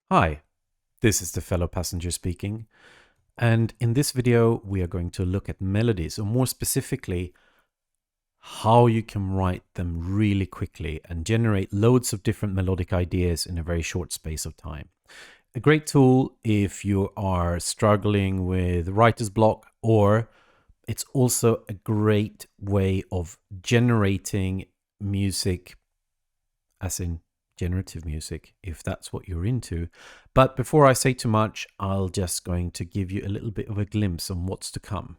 Hi, this is the fellow passenger speaking, and in this video we are going to look at melodies, or more specifically, how you can write them really quickly and generate loads of different melodic ideas in a very short space of time. A great tool if you are struggling with writer's block, or it's also a great way of generating music, as in generative music, if that's what you're into. But before I say too much, I'll just going to give you a little bit of a glimpse on what's to come.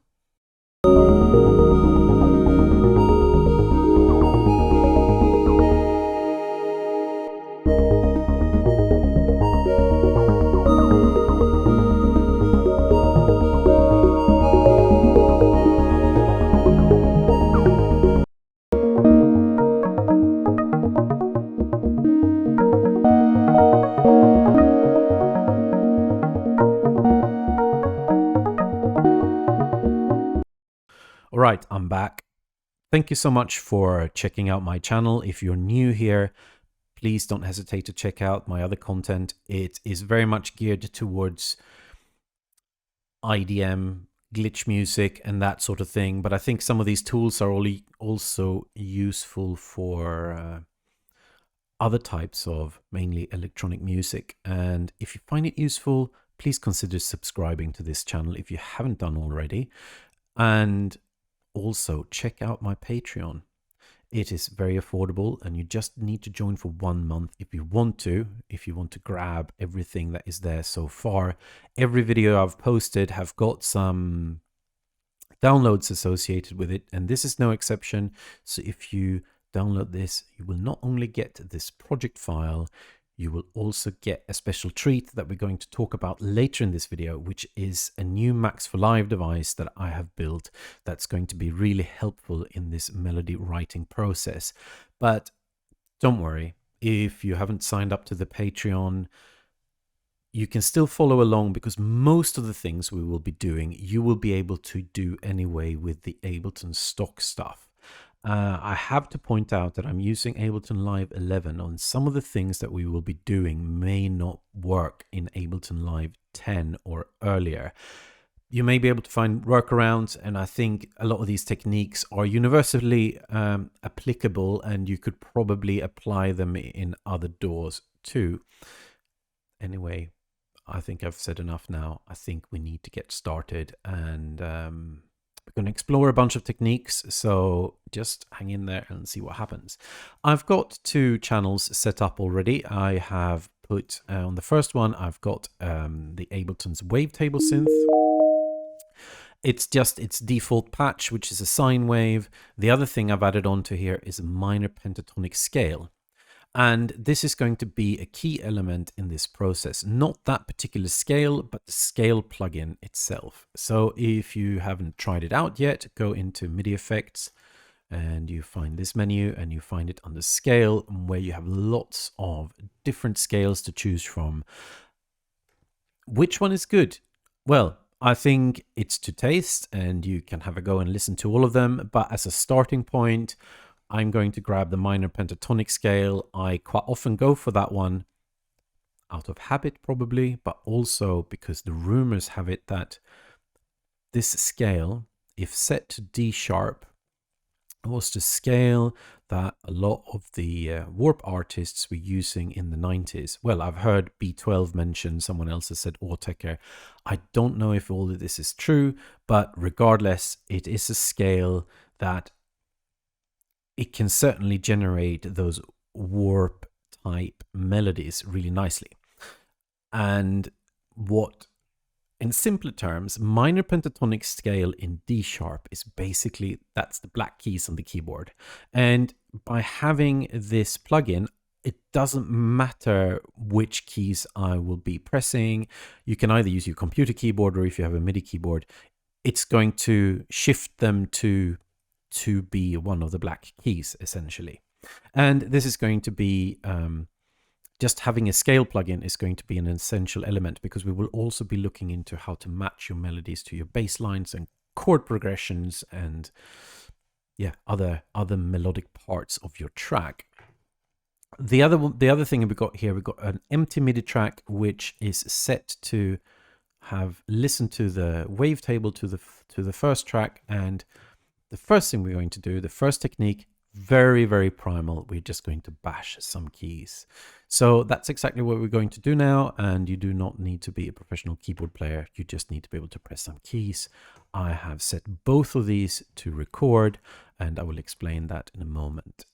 All right, I'm back. Thank you so much for checking out my channel. If you're new here, please don't hesitate to check out my other content. It is very much geared towards IDM, glitch music, and that sort of thing. But I think some of these tools are also useful for other types of mainly electronic music. And if you find it useful, please consider subscribing to this channel if you haven't done already. And also check out my Patreon. It is very affordable, and you just need to join for 1 month if you want to grab everything that is there so far. Every video I've posted have got some downloads associated with it, and this is no exception. So if you download this, you will not only get this project file, you will also get a special treat that we're going to talk about later in this video, which is a new Max for Live device that I have built that's going to be really helpful in this melody writing process. But don't worry, if you haven't signed up to the Patreon, you can still follow along, because most of the things we will be doing, you will be able to do anyway with the Ableton stock stuff. I have to point out that I'm using Ableton Live 11 on some of the things that we will be doing may not work in Ableton Live 10 or earlier. You may be able to find workarounds, and I think a lot of these techniques are universally applicable, and you could probably apply them in other DAWs too. Anyway, I think I've said enough now. I think we need to get started, and we're going to explore a bunch of techniques, so just hang in there and see what happens. I've got 2 channels set up already. I have put on the first one, I've got the Ableton's wavetable synth. It's just its default patch, which is a sine wave. The other thing I've added onto here is a minor pentatonic scale. And this is going to be a key element in this process, not that particular scale, but the scale plugin itself. So if you haven't tried it out yet, go into MIDI effects and you find this menu, and you find it under scale, where you have lots of different scales to choose from. Which one is good? Well, I think it's to taste, and you can have a go and listen to all of them. But as a starting point, I'm going to grab the minor pentatonic scale. I quite often go for that one out of habit probably, but also because the rumors have it that this scale, if set to D sharp, was the scale that a lot of the warp artists were using in the 90s. Well, I've heard B12 mentioned, someone else has said Autechre. I don't know if all of this is true, but regardless, it is a scale that it can certainly generate those warp type melodies really nicely. And what, in simpler terms, minor pentatonic scale in D sharp is basically, that's the black keys on the keyboard. And by having this plugin, it doesn't matter which keys I will be pressing. You can either use your computer keyboard, or if you have a MIDI keyboard, it's going to shift them to be one of the black keys essentially. And this is going to be just having a scale plugin is going to be an essential element, because we will also be looking into how to match your melodies to your bass lines and chord progressions and other melodic parts of your track. The other thing we got here, we've got an empty MIDI track which is set to have listened to the wavetable to the first track. And the first thing we're going to do, the first technique, very, very primal, we're just going to bash some keys. So that's exactly what we're going to do now, and you do not need to be a professional keyboard player, you just need to be able to press some keys. I have set both of these to record, and I will explain that in a moment.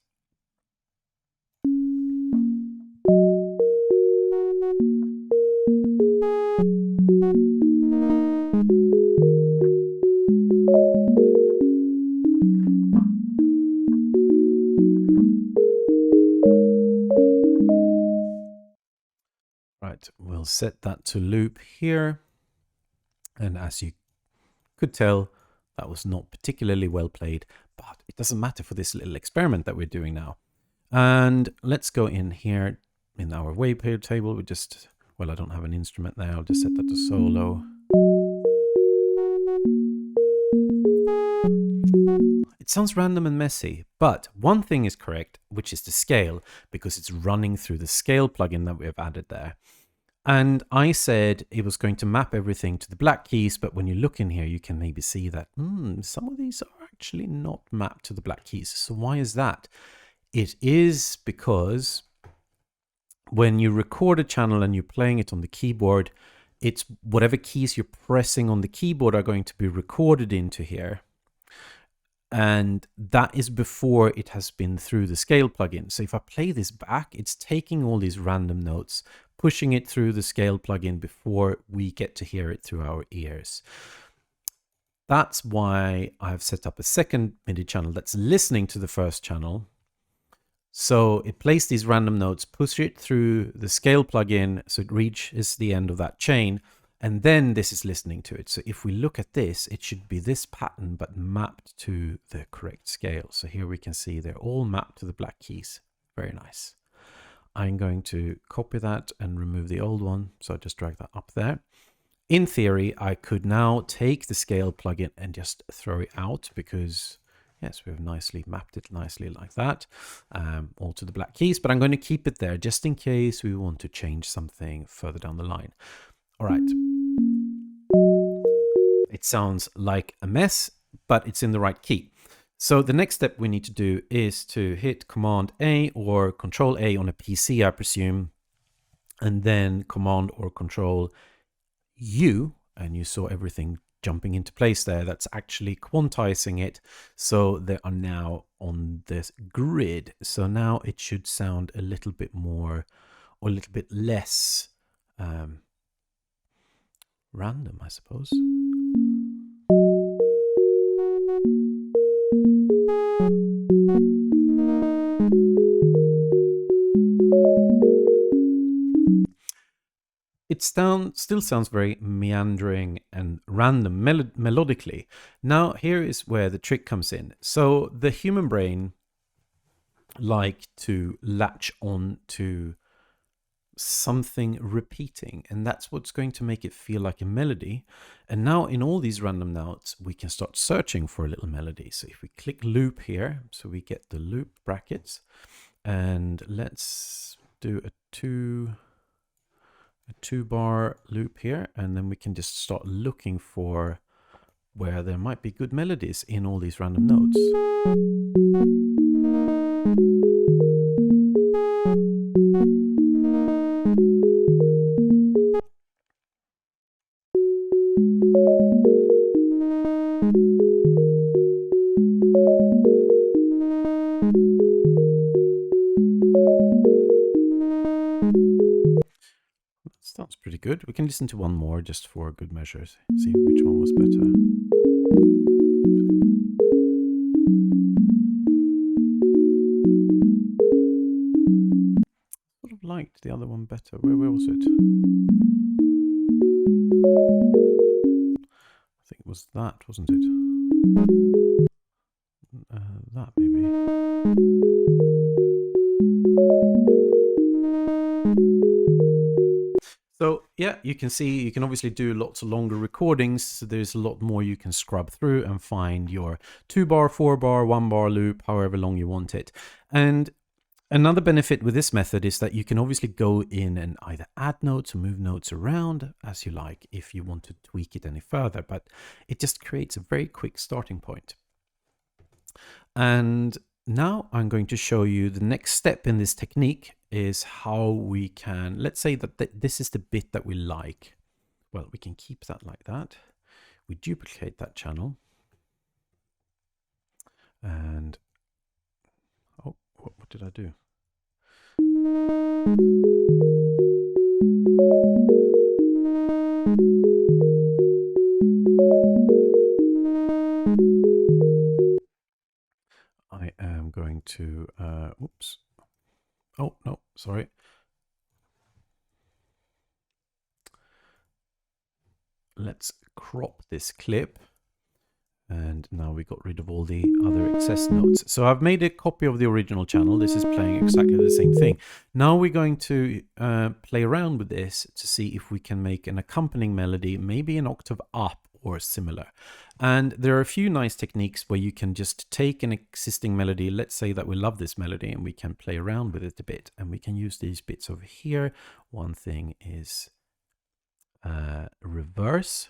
Right, we'll set that to loop here. And as you could tell, that was not particularly well played, but it doesn't matter for this little experiment that we're doing now. And let's go in here in our wavetable. We just, well, I don't have an instrument there. I'll just set that to solo. It sounds random and messy, but one thing is correct, which is the scale, because it's running through the scale plugin that we have added there. And I said it was going to map everything to the black keys, but when you look in here, you can maybe see that some of these are actually not mapped to the black keys. So why is that? It is because when you record a channel and you're playing it on the keyboard, it's whatever keys you're pressing on the keyboard are going to be recorded into here. And that is before it has been through the scale plugin. So if I play this back, it's taking all these random notes, pushing it through the scale plugin before we get to hear it through our ears. That's why I've set up a second MIDI channel that's listening to the first channel. So it plays these random notes, push it through the scale plugin so it reaches the end of that chain, and then this is listening to it. So if we look at this, it should be this pattern but mapped to the correct scale. So here we can see they're all mapped to the black keys. Very nice. I'm going to copy that and remove the old one. So I just drag that up there. In theory, I could now take the scale plugin and just throw it out because yes, we have nicely mapped it nicely like that, all to the black keys, but I'm going to keep it there just in case we want to change something further down the line. All right. It sounds like a mess, but it's in the right key. So the next step we need to do is to hit Command A or Control A on a PC, I presume, and then Command or Control U, and you saw everything jumping into place there. That's actually quantizing it. So they are now on this grid. So now it should sound a little bit more or a little bit less random, I suppose. It still sounds very meandering and random melodically. Now here is where the trick comes in. So the human brain like to latch on to something repeating, and that's what's going to make it feel like a melody. And now in all these random notes, we can start searching for a little melody. So if we click loop here, so we get the loop brackets, and let's do a two bar loop here, and then we can just start looking for where there might be good melodies in all these random notes. Sounds pretty good. We can listen to one more just for good measures. See which one was better. Sort of liked the other one better. Where was it? I think it was that, wasn't it? That maybe. So yeah, you can see you can obviously do lots of longer recordings. So there's a lot more you can scrub through and find your 2 bar, 4 bar, 1 bar loop, however long you want it. And Another benefit with this method is that you can obviously go in and either add notes or move notes around as you like if you want to tweak it any further, but it just creates a very quick starting point. And now I'm going to show you the next step in this technique is how we can, let's say that this is the bit that we like. Well, we can keep that like that. We duplicate that channel. And, oh, what did I do? I am going to, oops. Oh, no, sorry. Let's crop this clip. And now we got rid of all the other excess notes. So I've made a copy of the original channel. This is playing exactly the same thing. Now we're going to play around with this to see if we can make an accompanying melody, maybe an octave up or similar. And there are a few nice techniques where you can just take an existing melody. Let's say that we love this melody and we can play around with it a bit. And we can use these bits over here. One thing is reverse.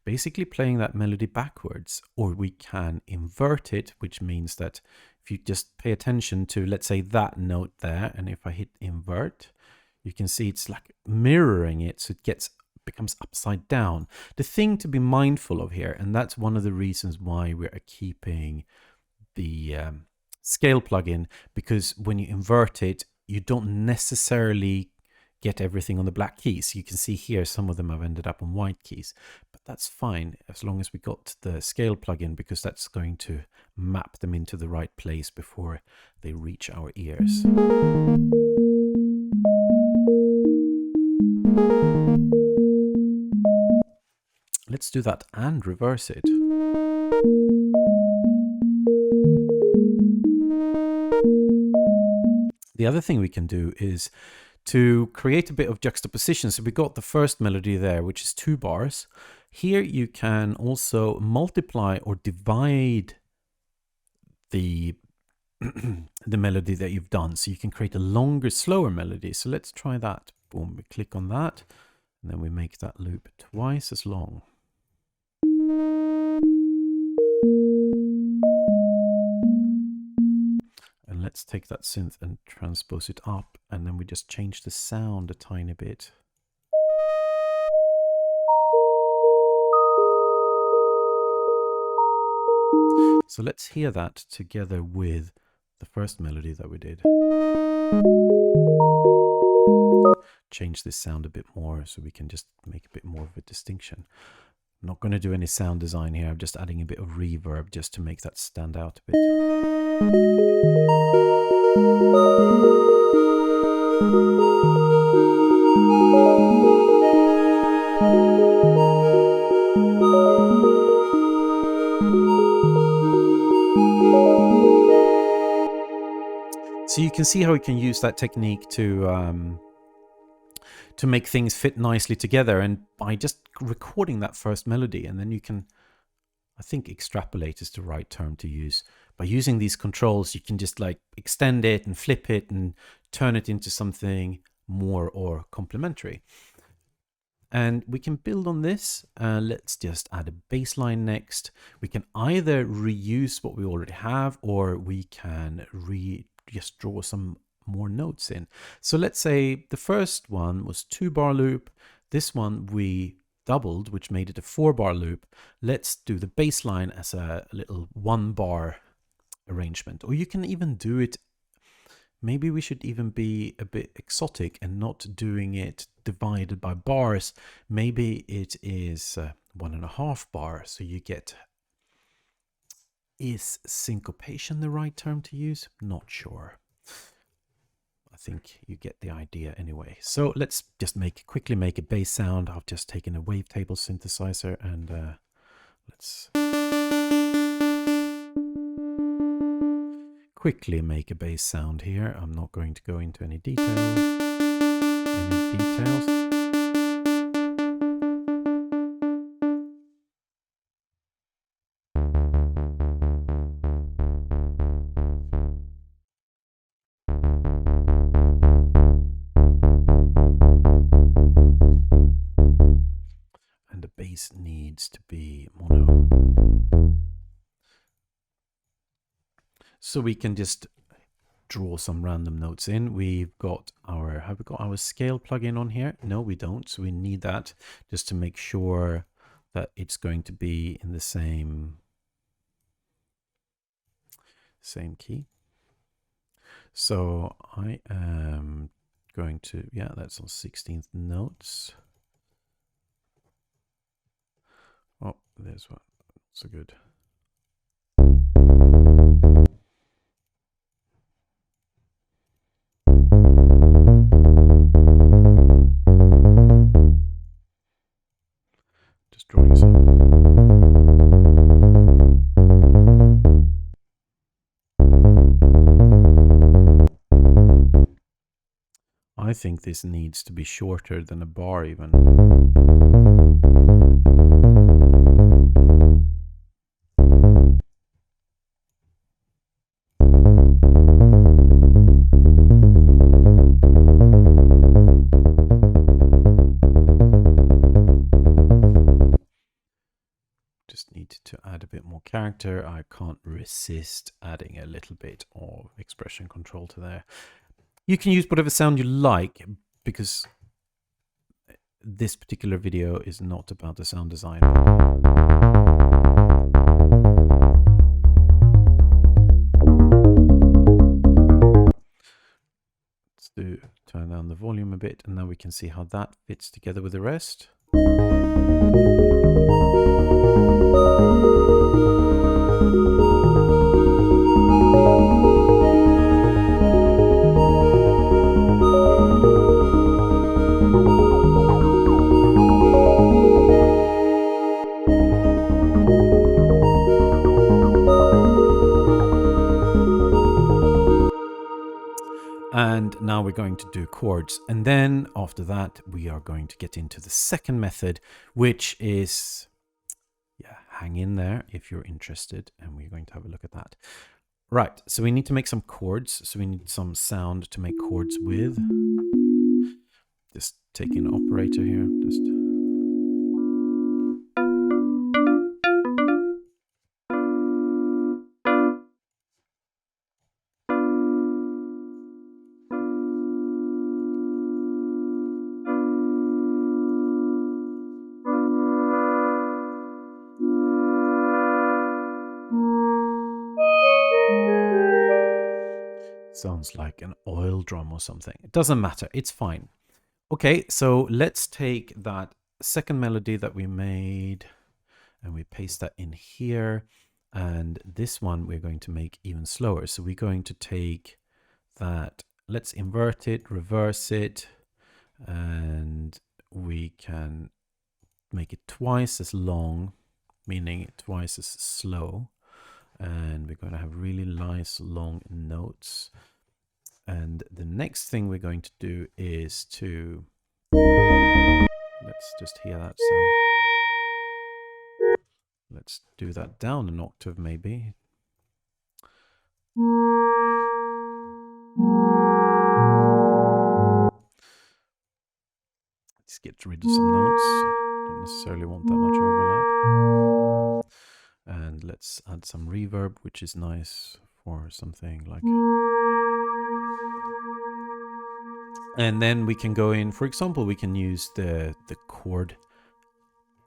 Basically playing that melody backwards, or we can invert it, which means that if you just pay attention to, let's say, that note there, and if I hit invert, you can see it's like mirroring it, so it becomes upside down. The thing to be mindful of here, and that's one of the reasons why we're keeping the scale plugin, because when you invert it, you don't necessarily get everything on the black keys. You can see here some of them have ended up on white keys, but that's fine as long as we got the scale plugin, because that's going to map them into the right place before they reach our ears. Let's do that and reverse it. The other thing we can do is to create a bit of juxtaposition. So we got the first melody there, which is 2 bars. Here you can also multiply or divide the the melody that you've done. So you can create a longer, slower melody. So let's try that. Boom, we click on that, and then we make that loop twice as long. And let's take that synth and transpose it up, and then we just change the sound a tiny bit. So let's hear that together with the first melody that we did. Change this sound a bit more so we can just make a bit more of a distinction. I'm not going to do any sound design here. I'm just adding a bit of reverb just to make that stand out a bit. So you can see how we can use that technique to make things fit nicely together, and by just recording that first melody, and then you can, I think extrapolate is the right term to use. By using these controls, you can just like extend it and flip it and turn it into something more or complementary. And we can build on this. Let's just add a bass line next. We can either reuse what we already have, or we can just draw some more notes in. So let's say the first one was 2-bar loop. This one we doubled, which made it a 4-bar loop. Let's do the bass line as a little 1-bar arrangement. Or you can even do it, maybe we should even be a bit exotic and not doing it divided by bars. Maybe it is 1.5 bar, so you get, is syncopation the right term to use? Not sure. I think you get the idea anyway. So let's just quickly make a bass sound. I've just taken a wavetable synthesizer and let's quickly make a bass sound here. I'm not going to go into any details. these needs to be mono. So we can just draw some random notes in. We've got our, have we got our scale plugin on here? No, we don't. So we need that just to make sure that it's going to be in the same key. So I am going to, yeah, that's on 16th notes. Oh, there's one. So good. Just drawing some. I think this needs to be shorter than a bar even. Just need to add a bit more character. I can't resist adding a little bit of expression control to there. You can use whatever sound you like, because this particular video is not about the sound design. Let's turn down the volume a bit, and now we can see how that fits together with the rest. And now we're going to do chords. And then after that, we are going to get into the second method, which is, yeah, hang in there if you're interested. And we're going to have a look at that. Right, so we need to make some chords. So we need some sound to make chords with. Just taking an operator here. Just sounds like an oil drum or something. It doesn't matter. It's fine. Okay, so let's take that second melody that we made and we paste that in here. And this one we're going to make even slower. So we're going to take that, let's invert it, reverse it, and we can make it twice as long, meaning twice as slow. And we're going to have really nice long notes. And the next thing we're going to do is to, let's just hear that sound. Let's do that down an octave maybe. Let's get rid of some notes. Don't necessarily want that much overlap. And let's add some reverb, which is nice for something like... And then we can go in, for example, we can use the chord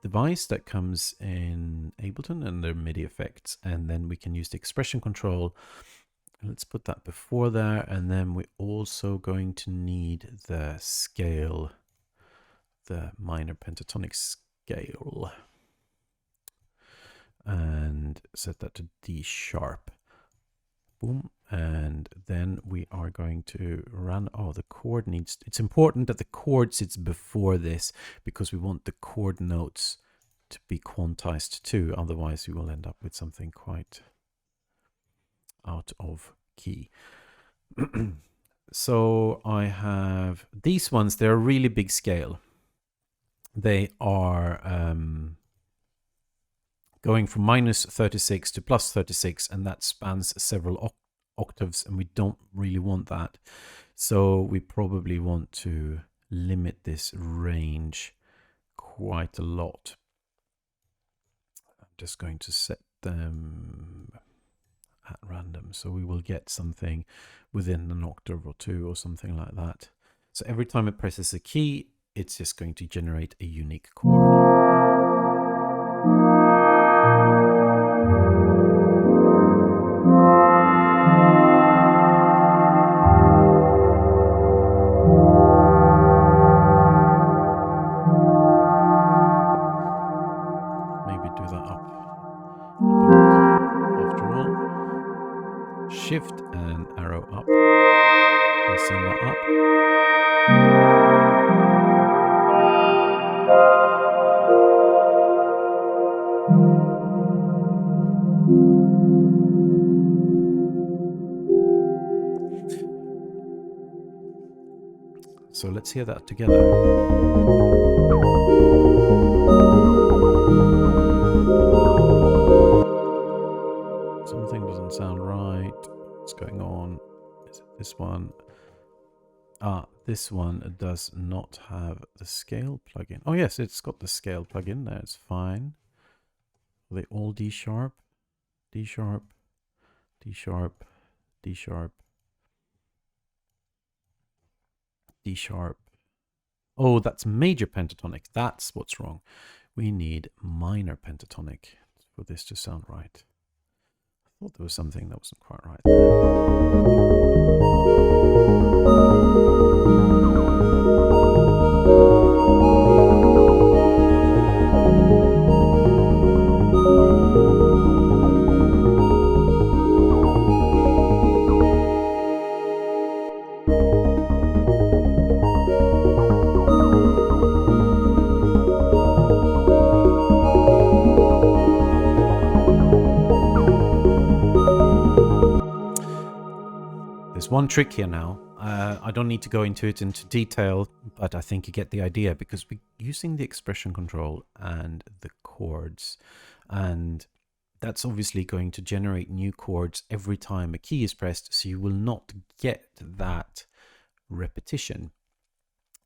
device that comes in Ableton and their MIDI effects. And then we can use the expression control. Let's put that before there. And then we're also going to need the scale, the minor pentatonic scale. And set that to D sharp. Boom. And then we are going to run, oh, the chord needs, it's important that the chord sits before this because we want the chord notes to be quantized too. Otherwise we will end up with something quite out of key. So I have these ones, they're a really big scale. They are going from -36 to +36, and that spans several octaves, and we don't really want that. So we probably want to limit this range quite a lot. just going to set them at random, so we will get something within an octave or two or something like that. So every time it presses a key, it's just going to generate a unique chord. Maybe do that up an octave after all. Shift and arrow up. We'll send that up. So let's hear that together. Something doesn't sound right. What's going on? Is it this one? Ah, this one does not have the scale plugin. Oh yes, it's got the scale plugin there. It's fine. Are they all D sharp, D sharp, D sharp, D sharp, D sharp. Oh, that's major pentatonic. That's what's wrong. We need minor pentatonic for this to sound right. I thought there was something that wasn't quite right there. There's one trick here now. I don't need to go into it into detail, but I think you get the idea, because we're using the expression control and the chords, and that's obviously going to generate new chords every time a key is pressed, so you will not get that repetition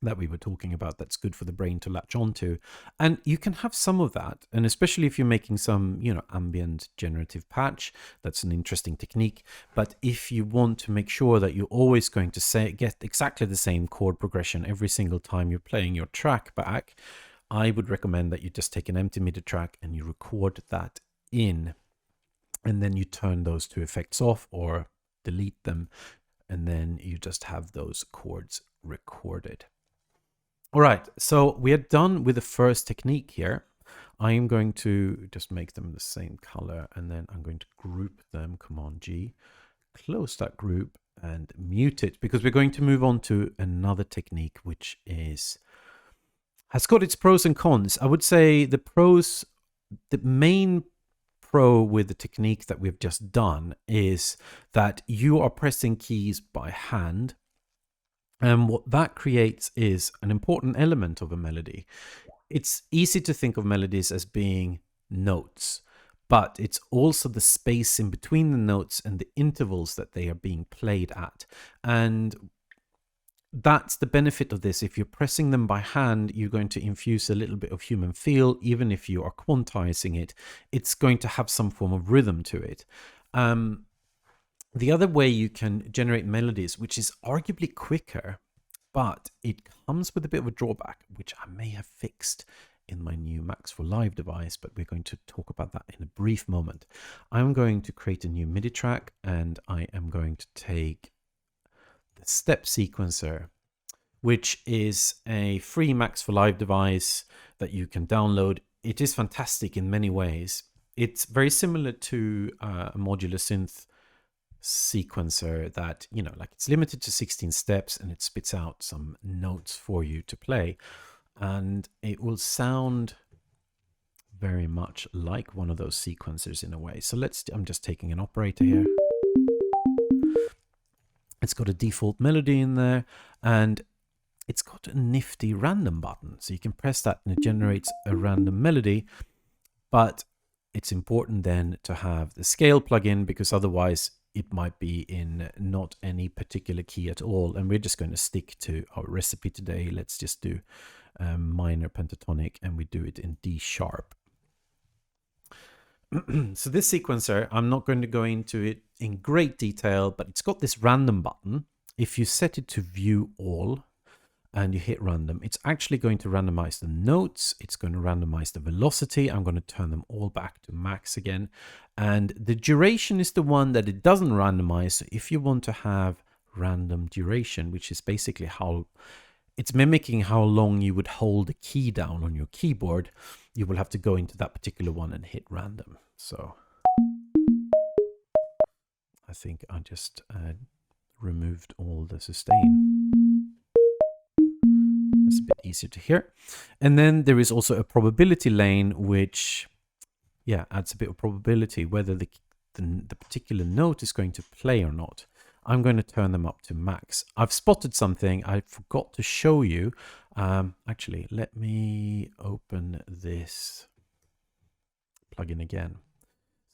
that we were talking about that's good for the brain to latch onto. And you can have some of that, and especially if you're making some, you know, ambient generative patch, that's an interesting technique. But if you want to make sure that you're always going to get exactly the same chord progression every single time you're playing your track back, I would recommend that you just take an empty MIDI track and you record that in, and then you turn those two effects off or delete them, and then you just have those chords recorded. All right, so we are done with the first technique here. I am going to just make them the same color, and then I'm going to group them. Command G, close that group and mute it, because we're going to move on to another technique, which has got its pros and cons. I would say the main pro with the technique that we've just done is that you are pressing keys by hand. And what that creates is an important element of a melody. It's easy to think of melodies as being notes, but it's also the space in between the notes and the intervals that they are being played at. And that's the benefit of this. If you're pressing them by hand, you're going to infuse a little bit of human feel. Even if you are quantizing it, it's going to have some form of rhythm to it. The other way you can generate melodies, which is arguably quicker, but it comes with a bit of a drawback, which I may have fixed in my new Max for Live device, but we're going to talk about that in a brief moment. I'm going to create a new MIDI track, and I am going to take the step sequencer, which is a free Max for Live device that you can download. It is fantastic in many ways. It's very similar to a modular synth sequencer that, you know, like it's limited to 16 steps, and it spits out some notes for you to play, and it will sound very much like one of those sequencers in a way. So I'm just taking an operator here. It's got a default melody in there, and it's got a nifty random button, so you can press that and it generates a random melody. But it's important then to have the scale plugin, because otherwise it might be in not any particular key at all. And we're just going to stick to our recipe today. Let's just do minor pentatonic, and we do it in D sharp. So this sequencer, I'm not going to go into it in great detail, but it's got this random button. If you set it to view all and you hit random, it's actually going to randomize the notes. It's going to randomize the velocity. I'm going to turn them all back to max again. And the duration is the one that it doesn't randomize. So if you want to have random duration, which is basically how it's mimicking how long you would hold a key down on your keyboard, you will have to go into that particular one and hit random. So I think I just removed all the sustain. It's a bit easier to hear. And then there is also a probability lane, which adds a bit of probability whether the particular note is going to play or not. I'm going to turn them up to max. I've spotted something I forgot to show you. Actually, let me open this plugin again.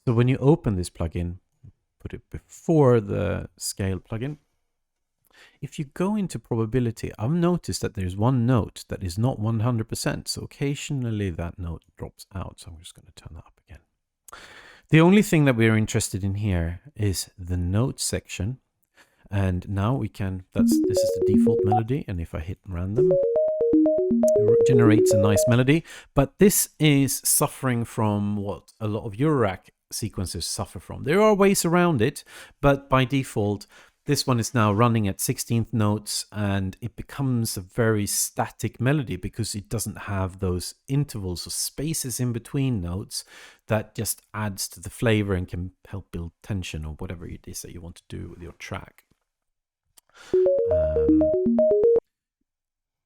So when you open this plugin, put it before the scale plugin. If you go into probability, I've noticed that there's one note that is not 100%. So occasionally that note drops out. So I'm just going to turn that up again. The only thing that we're interested in here is the note section. And now we can, this is the default melody. And if I hit random, it generates a nice melody. But this is suffering from what a lot of Eurorack sequencers suffer from. There are ways around it, but by default, this one is now running at 16th notes and it becomes a very static melody because it doesn't have those intervals or spaces in between notes that just adds to the flavor and can help build tension or whatever it is that you want to do with your track.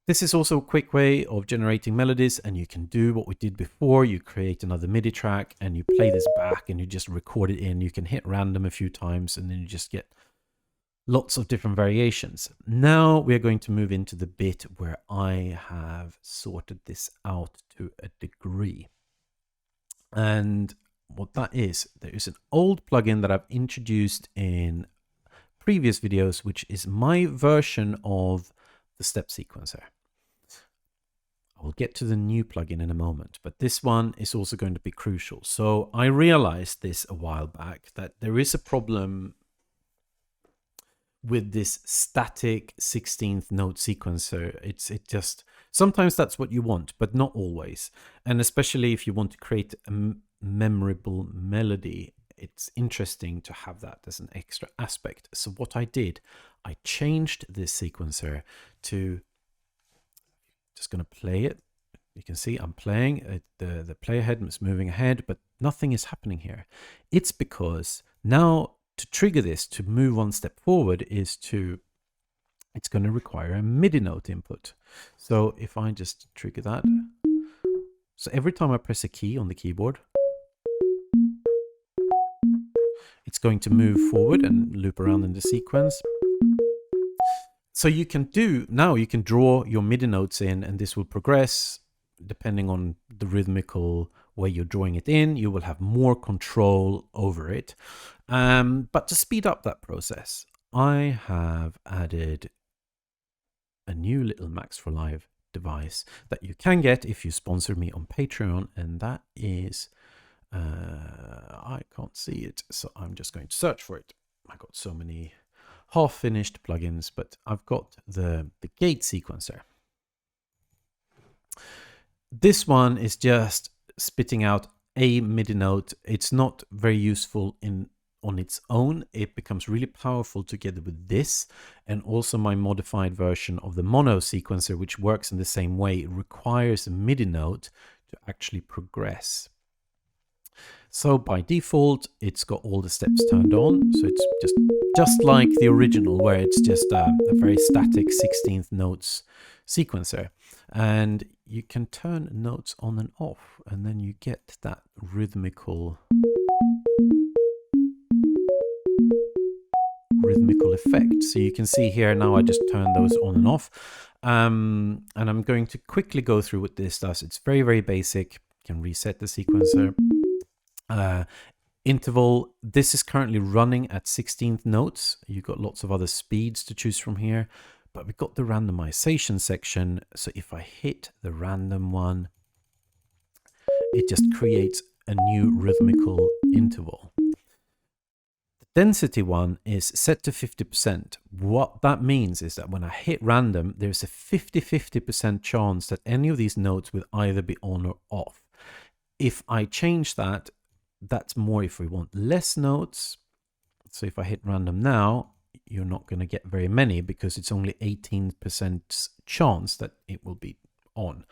This is also a quick way of generating melodies, and you can do what we did before. You create another MIDI track and you play this back and you just record it in. You can hit random a few times and then you just get lots of different variations. Now we're going to move into the bit where I have sorted this out to a degree. And what that is, there is an old plugin that I've introduced in previous videos, which is my version of the step sequencer. I will get to the new plugin in a moment, but this one is also going to be crucial. So I realized this a while back that there is a problem with this static 16th note sequencer. It just, sometimes that's what you want, but not always. And especially if you want to create a memorable melody, it's interesting to have that as an extra aspect. So what I did, I changed this sequencer to, just going to play it. You can see I'm playing it, the play ahead is moving ahead, but nothing is happening here. It's because now to trigger this, to move one step forward, it's going to require a MIDI note input. So if I just trigger that, so every time I press a key on the keyboard, it's going to move forward and loop around in the sequence. So you can draw your MIDI notes in, and this will progress depending on the rhythmical way you're drawing it in. You will have more control over it. But to speed up that process, I have added a new little Max for Live device that you can get if you sponsor me on Patreon, and that is, I can't see it, so I'm just going to search for it. I got so many half-finished plugins, but I've got the gate sequencer. This one is just spitting out a MIDI note. It's not very useful on its own. It becomes really powerful together with this, and also my modified version of the mono sequencer, which works in the same way. It requires a MIDI note to actually progress. So by default, it's got all the steps turned on. So it's just like the original, where it's just a very static 16th notes sequencer. And you can turn notes on and off, and then you get that rhythmical effect. So you can see here now I just turned those on and off. And I'm going to quickly go through what this does. It's very, very basic. You can reset the sequencer. Interval, this is currently running at 16th notes. You've got lots of other speeds to choose from here, but we've got the randomization section. So if I hit the random one, it just creates a new rhythmical interval. The density one is set to 50%. What that means is that when I hit random, there's a 50-50% chance that any of these notes will either be on or off. If I change that, that's more if we want less notes. So if I hit random now, you're not going to get very many because it's only 18% chance that it will be on.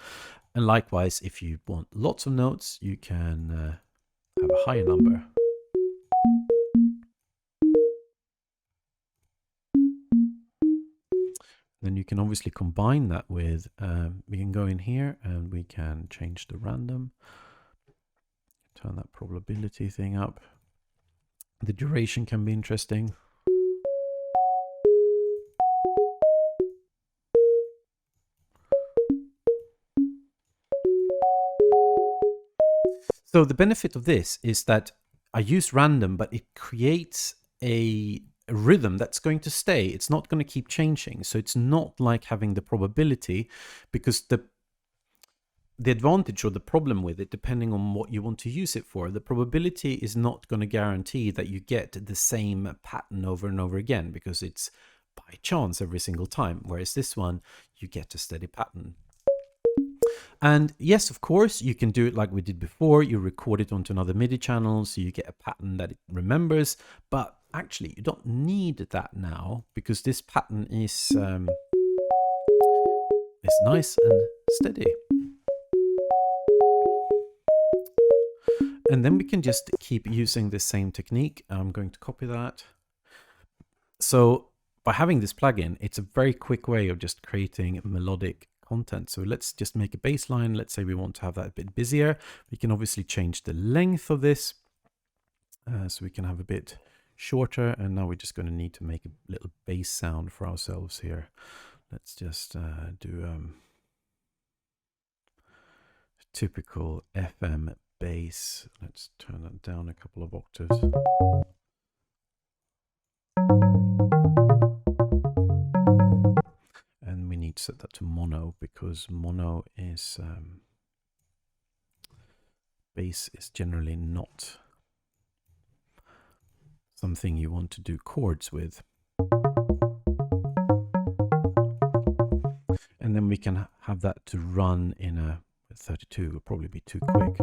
And likewise, if you want lots of notes, you can have a higher number. Then you can obviously combine that with, we can go in here and we can change the random, turn that probability thing up. The duration can be interesting. So the benefit of this is that I use random, but it creates a rhythm that's going to stay. It's not going to keep changing. So it's not like having the probability, because the advantage or the problem with it, depending on what you want to use it for, the probability is not going to guarantee that you get the same pattern over and over again, because it's by chance every single time. Whereas this one, you get a steady pattern. And yes, of course, you can do it like we did before. You record it onto another MIDI channel, so you get a pattern that it remembers. But actually, you don't need that now, because this pattern is nice and steady. And then we can just keep using the same technique. I'm going to copy that. So by having this plugin, it's a very quick way of just creating melodic content. So let's just make a bass line. Let's say we want to have that a bit busier. We can obviously change the length of this, so we can have a bit shorter. And now we're just going to need to make a little bass sound for ourselves here. Let's just do typical FM bass. Let's turn that down a couple of octaves. And we need to set that to mono, because mono is bass is generally not something you want to do chords with. And then we can have that to run in a 32. Will probably be too quick.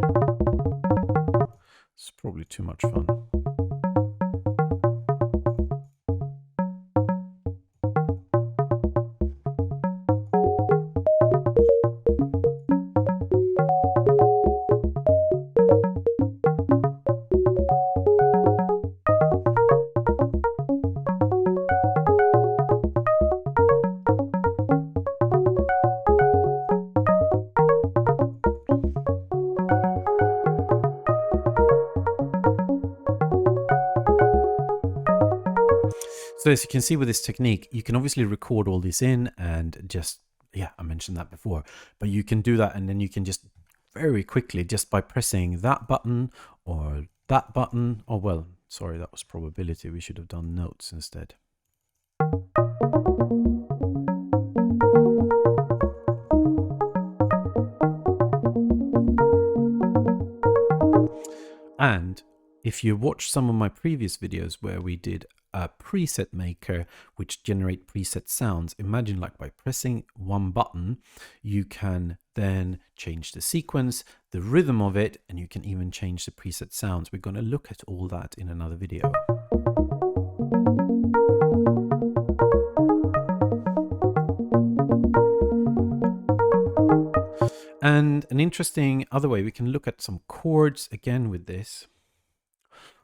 It's probably too much fun. So as you can see with this technique, you can obviously record all this in and just, yeah, I mentioned that before, but you can do that and then you can just very quickly, just by pressing that button or that button, oh well, sorry, that was probability. We should have done notes instead. And if you watch some of my previous videos where we did a preset maker which generate preset sounds, imagine like by pressing one button, you can then change the sequence, the rhythm of it, and you can even change the preset sounds. We're going to look at all that in another video. And an interesting other way, we can look at some chords again with this.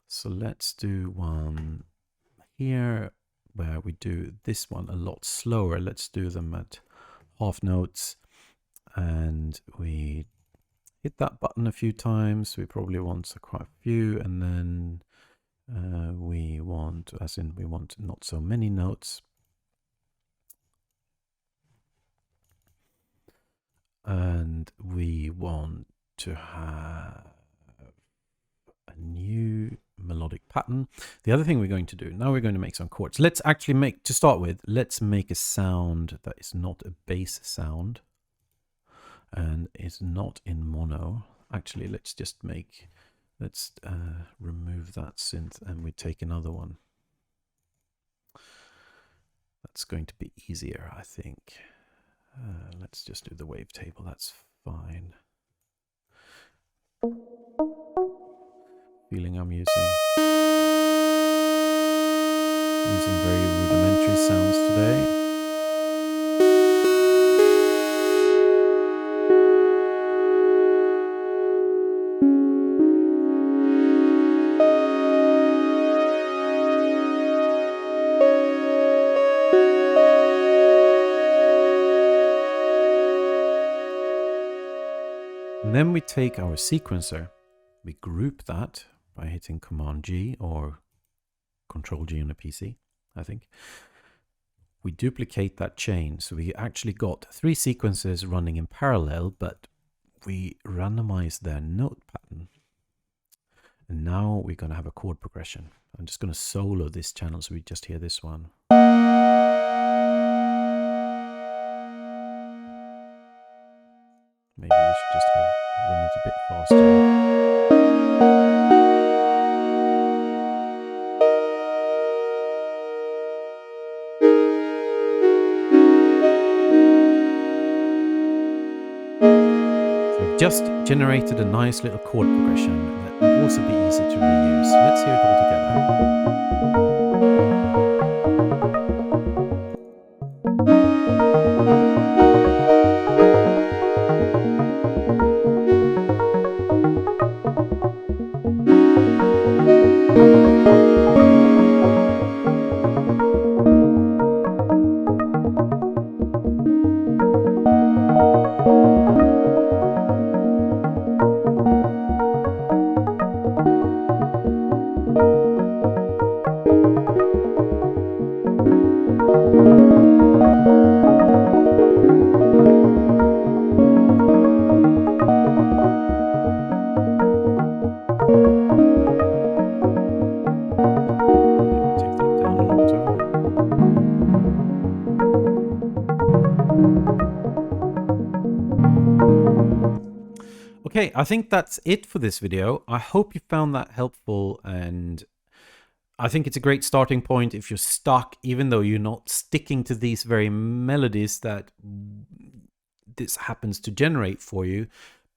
So let's do one here where we do this one a lot slower. Let's do them at half notes, and we hit that button a few times. We probably want quite a few, and then we want, as in we want not so many notes. And we want to have a new melodic pattern. The other thing we're going to do, now we're going to make some chords. Let's actually make, to start with, let's make a sound that is not a bass sound and is not in mono. Actually, let's just make Let's remove that synth and we take another one. That's going to be easier, I think. Let's just do the wavetable, that's fine. Feeling I'm using very rudimentary sounds today. And then we take our sequencer, we group that by hitting Command G or Control G on a PC, I think. We duplicate that chain. So we actually got 3 sequences running in parallel, but we randomize their note pattern. And now we're going to have a chord progression. I'm just going to solo this channel so we just hear this one. Maybe we should just run it a bit faster. Just generated a nice little chord progression that will also be easy to reuse. Let's hear it all together. Okay, I think that's it for this video. I hope you found that helpful, and I think it's a great starting point if you're stuck, even though you're not sticking to these very melodies that this happens to generate for you,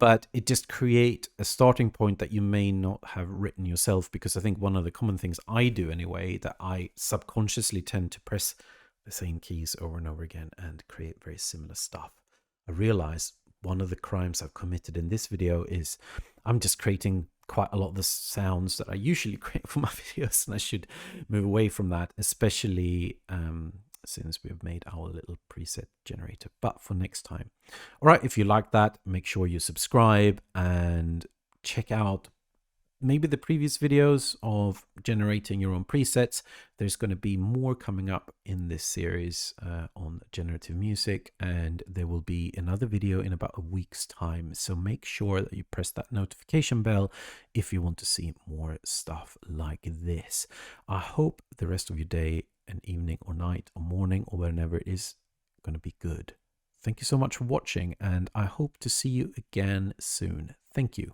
but it just create a starting point that you may not have written yourself, because I think one of the common things I do anyway, that I subconsciously tend to press the same keys over and over again and create very similar stuff. I realize one of the crimes I've committed in this video is I'm just creating quite a lot of the sounds that I usually create for my videos, and I should move away from that, especially since we've made our little preset generator. But for next time. All right, if you like that, make sure you subscribe and check out maybe the previous videos of generating your own presets. There's going to be more coming up in this series on generative music, and there will be another video in about a week's time. So make sure that you press that notification bell if you want to see more stuff like this. I hope the rest of your day and evening or night or morning or whenever it is going to be good. Thank you so much for watching, and I hope to see you again soon. Thank you.